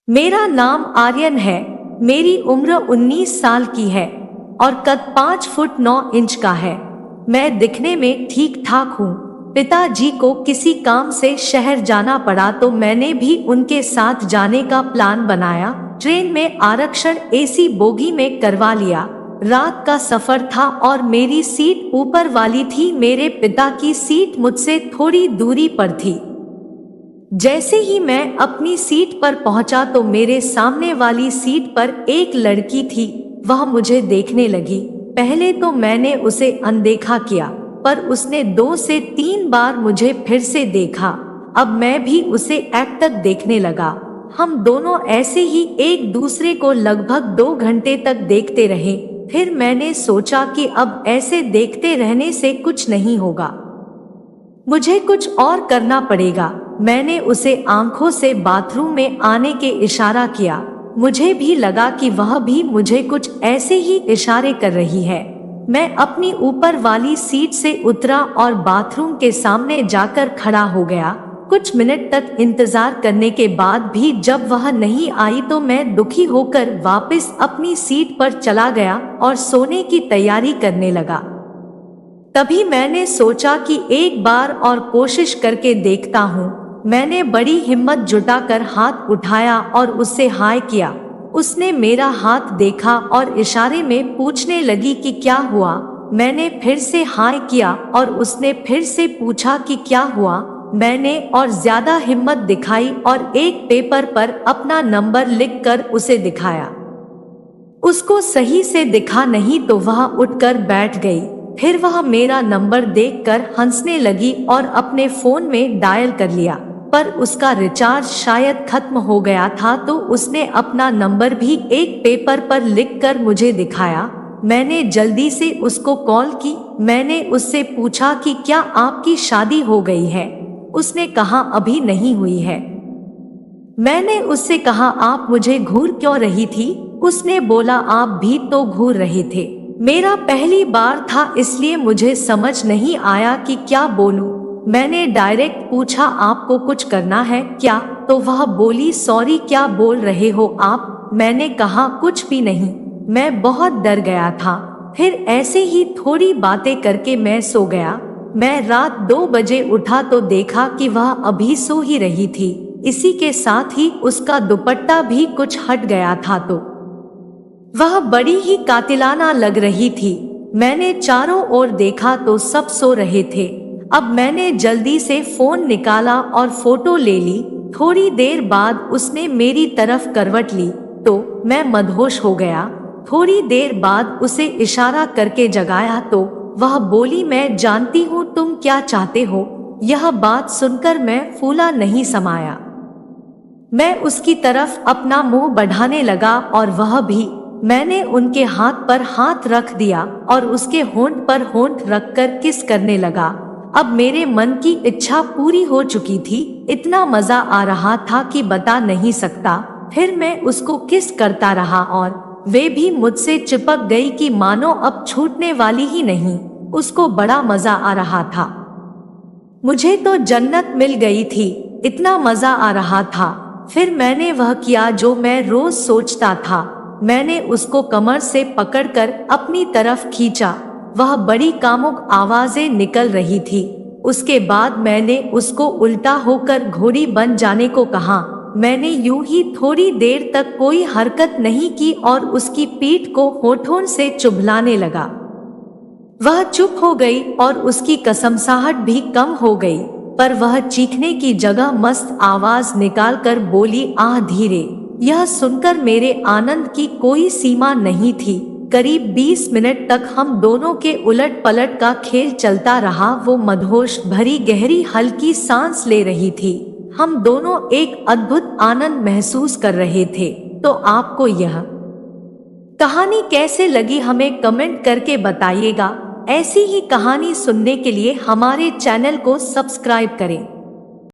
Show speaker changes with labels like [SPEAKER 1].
[SPEAKER 1] मेरा नाम आर्यन है। मेरी उम्र 19 साल की है और कद 5 फुट 9 इंच का है। मैं दिखने में ठीक ठाक हूँ। पिताजी को किसी काम से शहर जाना पड़ा तो मैंने भी उनके साथ जाने का प्लान बनाया। ट्रेन में आरक्षण एसी बोगी में करवा लिया। रात का सफर था और मेरी सीट ऊपर वाली थी। मेरे पिता की सीट मुझसे थोड़ी दूरी पर थी। जैसे ही मैं अपनी सीट पर पहुंचा तो मेरे सामने वाली सीट पर एक लड़की थी। वह मुझे देखने लगी। पहले तो मैंने उसे अनदेखा किया, पर उसने 2 से 3 बार मुझे फिर से देखा। अब मैं भी उसे एकटक देखने लगा। हम दोनों ऐसे ही एक दूसरे को लगभग 2 घंटे तक देखते रहे। फिर मैंने सोचा कि अब ऐसे देखते रहने से कुछ नहीं होगा, मुझे कुछ और करना पड़ेगा। मैंने उसे आंखों से बाथरूम में आने के इशारा किया। मुझे भी लगा कि वह भी मुझे कुछ ऐसे ही इशारे कर रही है। मैं अपनी ऊपर वाली सीट से उतरा और बाथरूम के सामने जाकर खड़ा हो गया। कुछ मिनट तक इंतजार करने के बाद भी जब वह नहीं आई तो मैं दुखी होकर वापस अपनी सीट पर चला गया और सोने की तैयारी करने लगा। तभी मैंने सोचा कि एक बार और कोशिश करके देखता हूँ। मैंने बड़ी हिम्मत जुटाकर हाथ उठाया और उससे हाय किया। उसने मेरा हाथ देखा और इशारे में पूछने लगी कि क्या हुआ। मैंने फिर से हाय किया और उसने फिर से पूछा कि क्या हुआ। मैंने और ज्यादा हिम्मत दिखाई और एक पेपर पर अपना नंबर लिखकर उसे दिखाया। उसको सही से दिखा नहीं तो वह उठकर बैठ गई। फिर वह मेरा नंबर देखकर हंसने लगी और अपने फोन में डायल कर लिया, पर उसका रिचार्ज शायद खत्म हो गया था तो उसने अपना नंबर भी एक पेपर पर लिखकर मुझे दिखाया। मैंने जल्दी से उसको कॉल की। मैंने उससे पूछा कि क्या आपकी शादी हो गई है। उसने कहा अभी नहीं हुई है। मैंने उससे कहा आप मुझे घूर क्यों रही थी। उसने बोला आप भी तो घूर रहे थे। मेरा पहली बार था इसलिए मुझे समझ नहीं आया कि क्या बोलूं। मैंने डायरेक्ट पूछा आपको कुछ करना है क्या, तो वह बोली सॉरी क्या बोल रहे हो आप। मैंने कहा कुछ भी नहीं, मैं बहुत डर गया था। फिर ऐसे ही थोड़ी बातें करके मैं सो गया। मैं रात 2 बजे उठा तो देखा कि वह अभी सो ही रही थी। इसी के साथ ही उसका दुपट्टा भी कुछ हट गया था तो वह बड़ी ही कातिलाना लग रही थी। मैंने चारों ओर देखा तो सब सो रहे थे। अब मैंने जल्दी से फोन निकाला और फोटो ले ली। थोड़ी देर बाद उसने मेरी तरफ करवट ली तो मैं मदहोश हो गया। थोड़ी देर बाद उसे इशारा करके जगाया तो वह बोली मैं जानती हूँ तुम क्या चाहते हो। यह बात सुनकर मैं फूला नहीं समाया। मैं उसकी तरफ अपना मुंह बढ़ाने लगा और वह भी। मैंने उनके हाथ पर हाथ रख दिया और उसके होंठ पर होंठ रखकर किस करने लगा। अब मेरे मन की इच्छा पूरी हो चुकी थी। इतना मजा आ रहा था कि बता नहीं सकता। फिर मैं उसको किस करता रहा और वे भी मुझसे चिपक गई कि मानो अब छूटने वाली ही नहीं। उसको बड़ा मजा आ रहा था। मुझे तो जन्नत मिल गई थी, इतना मजा आ रहा था। फिर मैंने वह किया जो मैं रोज सोचता था। मैंने उसको कमर से पकड़कर अपनी तरफ खींचा। वह बड़ी कामुक आवाजें निकल रही थी। उसके बाद मैंने उसको उल्टा होकर घोड़ी बन जाने को कहा। मैंने यूं ही थोड़ी देर तक कोई हरकत नहीं की और उसकी पीठ को होठों से चुभलाने लगा। वह चुप हो गई और उसकी कसमसाहट भी कम हो गई, पर वह चीखने की जगह मस्त आवाज निकालकर बोली आह धीरे। यह सुनकर मेरे आनंद की कोई सीमा नहीं थी। करीब 20 मिनट तक हम दोनों के उलट पलट का खेल चलता रहा। वो मदहोश भरी गहरी हल्की सांस ले रही थी। हम दोनों एक अद्भुत आनंद महसूस कर रहे थे। तो आपको यह कहानी कैसे लगी हमें कमेंट करके बताइएगा। ऐसी ही कहानी सुनने के लिए हमारे चैनल को सब्सक्राइब करें।